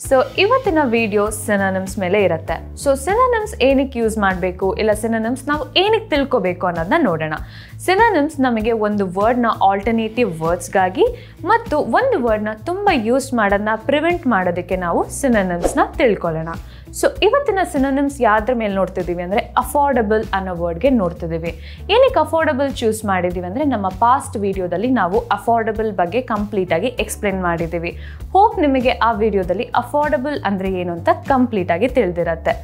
So ಇವತ್ತಿನ video synonyms ಮೇಲೆ ಇರುತ್ತೆ. ಸೊ ಸಿನೋನಿಮ್ಸ್ ಏನಕ್ಕೆ ಯೂಸ್ ಮಾಡಬೇಕು, ಇಲ್ಲ ಸಿನೋನಿಮ್ಸ್ ನಾವು ಏನಕ್ಕೆ ತಿಳ್ಕೋಬೇಕು ಅನ್ನೋದನ್ನ ನೋಡೋಣ. ಸಿನೋನಿಮ್ಸ್ ನಮಗೆ ಒಂದು ವರ್ಡ್ನ ಆಲ್ಟರ್ನೇಟಿವ್ ವರ್ಡ್ಸ್ಗಾಗಿ ಮತ್ತು ಒಂದು ವರ್ಡ್ನ ತುಂಬ ಯೂಸ್ ಮಾಡೋದನ್ನ ಪ್ರಿವೆಂಟ್ ಮಾಡೋದಕ್ಕೆ ನಾವು ಸಿನೋನಿಮ್ಸ್ನ ತಿಳ್ಕೊಳ್ಳೋಣ. ಸೊ ಇವತ್ತಿನ ಸಿನೋನಿಮ್ಸ್ ಯಾವ್ದ್ರ ಮೇಲೆ ನೋಡ್ತಿದ್ದೀವಿ ಅಂದರೆ ಅಫೋರ್ಡಬಲ್ ಅನ್ನೋ ವರ್ಡ್ಗೆ ನೋಡ್ತಿದ್ದೀವಿ. ಏನಕ್ಕೆ ಅಫೋರ್ಡಬಲ್ ಚೂಸ್ ಮಾಡಿದ್ದೀವಿ ಅಂದರೆ ನಮ್ಮ ಪಾಸ್ಟ್ ವಿಡಿಯೋದಲ್ಲಿ ನಾವು ಅಫೋರ್ಡಬಲ್ ಬಗ್ಗೆ ಕಂಪ್ಲೀಟಾಗಿ ಎಕ್ಸ್ಪ್ಲೇನ್ ಮಾಡಿದ್ದೀವಿ. ಹೋಪ್ ನಿಮಗೆ ಆ ವಿಡಿಯೋದಲ್ಲಿ ಅಫೋರ್ಡಬಲ್ ಅಂದರೆ ಏನು ಅಂತ ಕಂಪ್ಲೀಟಾಗಿ ತಿಳಿದಿರತ್ತೆ.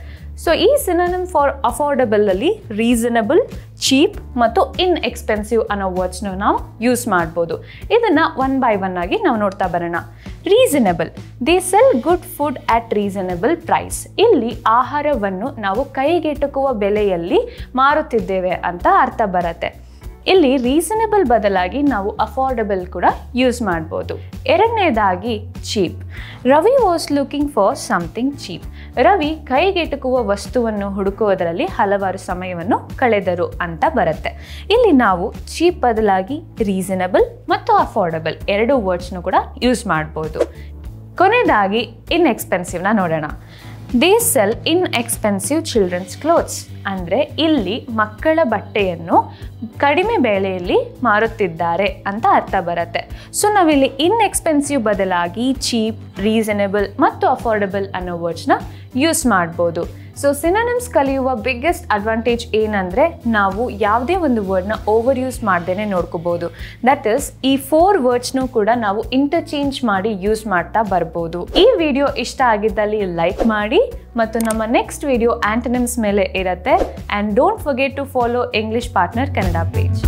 ಸೊ ಈ ಸಿನೋನಿಮ್ ಫಾರ್ ಅಫೋರ್ಡಬಲ್ ಅಲ್ಲಿ ರೀಸನಬಲ್, ಚೀಪ್ ಮತ್ತು ಇನ್ಎಕ್ಸ್ಪೆನ್ಸಿವ್ ಅನ್ನೋ ವರ್ಡ್ಸ್ನ ನಾವು ಯೂಸ್ ಮಾಡ್ಬೋದು. ಇದನ್ನ ಒನ್ ಬೈ ಒನ್ ಆಗಿ ನಾವು ನೋಡ್ತಾ ಬರೋಣ. Reasonable, they sell good food at reasonable price. ಇಲ್ಲಿ ಆಹಾರವನ್ನು ನಾವು ಕೈಗೆಟುಕುವ ಬೆಲೆಯಲ್ಲಿ ಮಾರುತ್ತಿದ್ದೇವೆ ಅಂತ ಅರ್ಥ ಬರುತ್ತೆ. ಇಲ್ಲಿ ರೀಸನಬಲ್ ಬದಲಾಗಿ ನಾವು ಅಫೋರ್ಡಬಲ್ ಕೂಡ ಯೂಸ್ ಮಾಡ್ಬೋದು. ಎರಡನೇದಾಗಿ cheap. Ravi was looking for something cheap. Ravi ಕೈಗೆಟುಕುವ ವಸ್ತುವನ್ನು ಹುಡುಕುವುದರಲ್ಲಿ ಹಲವಾರು ಸಮಯವನ್ನು ಕಳೆದರು ಅಂತ ಬರುತ್ತೆ. ಇಲ್ಲಿ ನಾವು ಚೀಪ್ ಬದಲಾಗಿ ರೀಸನಬಲ್ ಮತ್ತು ಅಫೋರ್ಡಬಲ್ ಎರಡು ವರ್ಡ್ಸ್ನು ಕೂಡ ಯೂಸ್ ಮಾಡ್ಬೋದು. ಕೊನೆಯದಾಗಿ ಇನ್ಎಕ್ಸ್ಪೆನ್ಸಿವ್ನ ನೋಡೋಣ. They sell inexpensive children's clothes. ಅಂದರೆ ಇಲ್ಲಿ ಮಕ್ಕಳ ಬಟ್ಟೆಯನ್ನು ಕಡಿಮೆ ಬೆಲೆಯಲ್ಲಿ ಮಾರುತ್ತಿದ್ದಾರೆ ಅಂತ ಅರ್ಥ ಬರುತ್ತೆ. ಸೊ ನಾವಿಲ್ಲಿ ಇನ್ಎಕ್ಸ್ಪೆನ್ಸಿವ್ ಬದಲಾಗಿ ಚೀಪ್, ರೀಸನಬಲ್ ಮತ್ತು ಅಫೋರ್ಡಬಲ್ ಅನ್ನೋ ವರ್ಡ್ಸ್ನ ಯೂಸ್ ಮಾಡ್ಬೋದು. ಸೊ ಸಿನೋನಿಮ್ಸ್ ಕಲಿಯುವ ಬಿಗ್ಗೆಸ್ಟ್ ಅಡ್ವಾಂಟೇಜ್ ಏನಂದರೆ ನಾವು ಯಾವುದೇ ಒಂದು ವರ್ಡ್ನ ಓವರ್ ಯೂಸ್ ಮಾಡ್ದೇ ನೋಡ್ಕೋಬೋದು. ದಟ್ ಈಸ್ ಈ 4 ವರ್ಡ್ಸ್ನೂ ಕೂಡ ನಾವು ಇಂಟರ್ಚೇಂಜ್ ಮಾಡಿ ಯೂಸ್ ಮಾಡ್ತಾ ಬರ್ಬೋದು. ಈ ವಿಡಿಯೋ ಇಷ್ಟ ಆಗಿದ್ದಲ್ಲಿ ಲೈಕ್ ಮಾಡಿ ಮತ್ತು ನಮ್ಮ ನೆಕ್ಸ್ಟ್ ವಿಡಿಯೋ ಆಂಟೋನಿಮ್ಸ್ ಮೇಲೆ ಇರುತ್ತೆ. And don't forget to follow English partner Kannada page.